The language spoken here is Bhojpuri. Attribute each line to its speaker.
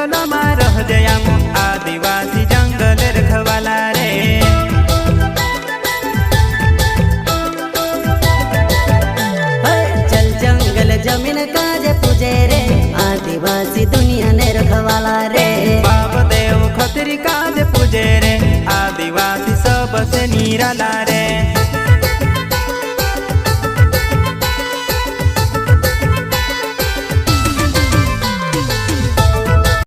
Speaker 1: जंगल में रह जयाम आदिवासी जंगल रखवाला रे।
Speaker 2: चल जंगल जमीन काजे पूजे रे आदिवासी दुनिया ने रखवाला रे।
Speaker 1: बाप देव खतरी काज पूजे रे आदिवासी सबसे निराला रे।